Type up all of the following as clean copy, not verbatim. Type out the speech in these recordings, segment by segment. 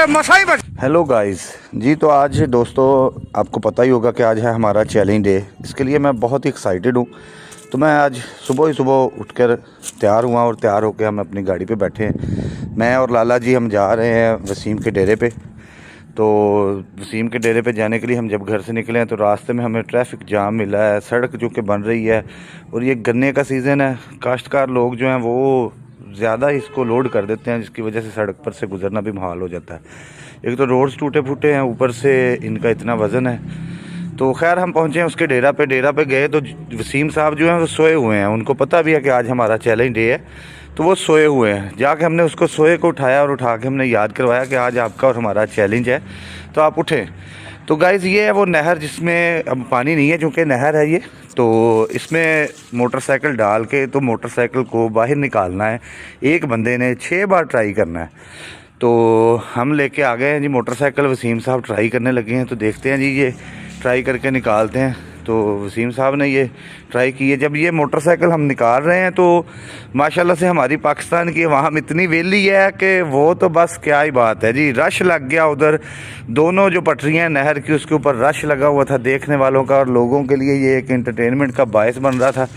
मसा ही बच। Hello guys जी, तो आज दोस्तों आपको पता ही होगा कि आज है हमारा चैलेंज डे। इसके लिए मैं बहुत ही एक्साइटेड हूँ। तो मैं आज सुबह ही सुबह उठकर तैयार हुआ और तैयार होकर हम अपनी गाड़ी पे बैठे हैं। मैं और लाला जी हम जा रहे हैं वसीम के डेरे पे। तो वसीम के डेरे पे जाने के लिए हम जब घर से निकले हैं तो रास्ते में हमें ट्रैफिक जाम मिला है। सड़क जो कि बन रही है और ये गन्ने का सीज़न है, काश्तकार लोग जो हैं वो ज़्यादा इसको लोड कर देते हैं, जिसकी वजह से सड़क पर से गुजरना भी मुहाल हो जाता है। एक तो रोड्स टूटे फूटे हैं, ऊपर से इनका इतना वज़न है। तो खैर हम पहुँचे हैं उसके डेरा पे गए तो वसीम साहब जो हैं वो सोए हुए हैं। उनको पता भी है कि आज हमारा चैलेंज डे है, तो वो सोए हुए हैं। जाके हमने उसको सोए को उठाया और उठा के हमने याद करवाया कि आज आपका और हमारा चैलेंज है, तो आप उठें। तो गाइज़ ये है वो नहर जिसमें अब पानी नहीं है, चूँकि नहर है ये। तो इसमें मोटरसाइकिल डाल के तो मोटरसाइकिल को बाहर निकालना है। एक बंदे ने 6 बार ट्राई करना है। तो हम लेके आ गए हैं जी मोटरसाइकिल। वसीम साहब ट्राई करने लगे हैं, तो देखते हैं जी ये ट्राई करके निकालते हैं। तो वसीम साहब ने ये ट्राई की है। जब ये मोटरसाइकिल हम निकाल रहे हैं तो माशाल्लाह से हमारी पाकिस्तान की वहाँ इतनी वेली है कि वो तो बस क्या ही बात है जी। रश लग गया उधर, दोनों जो पटरियाँ नहर की उसके ऊपर रश लगा हुआ था देखने वालों का, और लोगों के लिए ये एक एंटरटेनमेंट का बायस बन रहा था।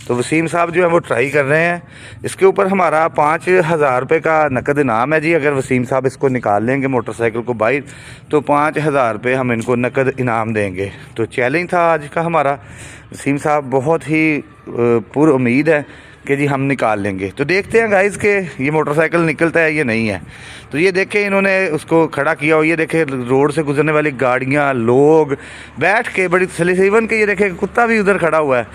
तो वसीम साहब जो है वो ट्राई कर रहे हैं। इसके ऊपर हमारा 5,000 रुपये का नकद इनाम है जी। अगर वसीम साहब इसको निकाल लेंगे मोटरसाइकिल को बाहर तो 5,000 रुपये हम इनको नकद इनाम देंगे। तो चैलेंज था आज का हमारा। वसीम साहब बहुत ही पुर उम्मीद है कि जी हम निकाल लेंगे। तो देखते हैं गाइस कि ये मोटरसाइकिल निकलता है ये नहीं है। तो ये देखें इन्होंने उसको खड़ा किया और ये देखें रोड से गुजरने वाली गाड़ियाँ, लोग बैठ के बड़ी इवन के ये देखें कुत्ता भी उधर खड़ा हुआ है।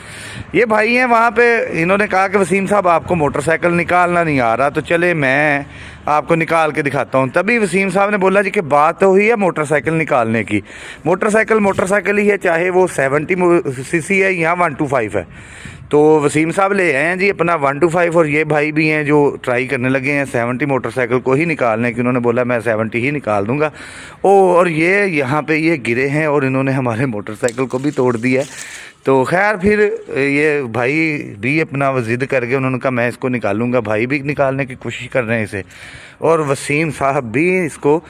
ये भाई हैं वहाँ पे। इन्होंने कहा कि वसीम साहब आपको मोटरसाइकिल निकालना नहीं आ रहा, तो चले मैं आपको निकाल के दिखाता हूँ। तभी वसीम साहब ने बोला जी कि बात तो हुई है मोटरसाइकिल निकालने की। मोटरसाइकिल ही है, चाहे वो 70 सीसी है या 125 है। तो वसीम साहब ले आए हैं जी अपना 125, और ये भाई भी हैं जो ट्राई करने लगे हैं 70 मोटरसाइकिल को ही निकालने की। उन्होंने बोला मैं 70 ही निकाल दूंगा। और ये यहाँ पे ये गिरे हैं और इन्होंने हमारे मोटरसाइकिल को भी तोड़ दिया है। तो खैर फिर ये भाई भी अपना ज़िद करके उन्होंने कहा मैं इसको निकालूंगा। भाई भी निकालने की कोशिश कर रहे हैं इसे, और वसीम साहब भी इसको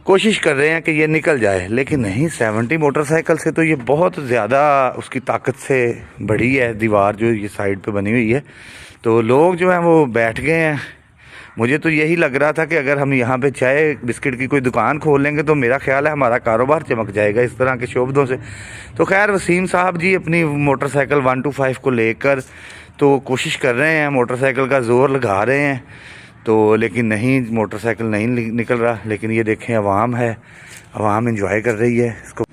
कोशिश कर रहे हैं कि ये निकल जाए, लेकिन नहीं। 70 मोटरसाइकिल से तो ये बहुत ज़्यादा उसकी ताकत से बड़ी है दीवार जो ये साइड पे बनी हुई है। तो लोग जो हैं वो बैठ गए हैं। मुझे तो यही लग रहा था कि अगर हम यहाँ पे चाय बिस्किट की कोई दुकान खोल लेंगे तो मेरा ख्याल है हमारा कारोबार चमक जाएगा इस तरह के शोबदों से। तो खैर वसीम साहब जी अपनी मोटरसाइकिल 125 को लेकर तो कोशिश कर रहे हैं, मोटरसाइकिल का ज़ोर लगा रहे हैं। तो लेकिन नहीं, मोटरसाइकिल नहीं निकल रहा। लेकिन ये देखें अवाम है, अवाम इंजॉय कर रही है इसको।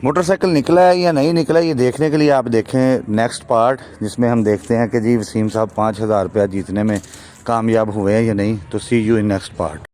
मोटरसाइकिल निकला है या नहीं निकला ये देखने के लिए आप देखें नेक्स्ट पार्ट, जिसमें हम देखते हैं कि जी वसीम साहब 5,000 रुपया जीतने में कामयाब हुए हैं या नहीं। तो सी यू इन नेक्स्ट पार्ट।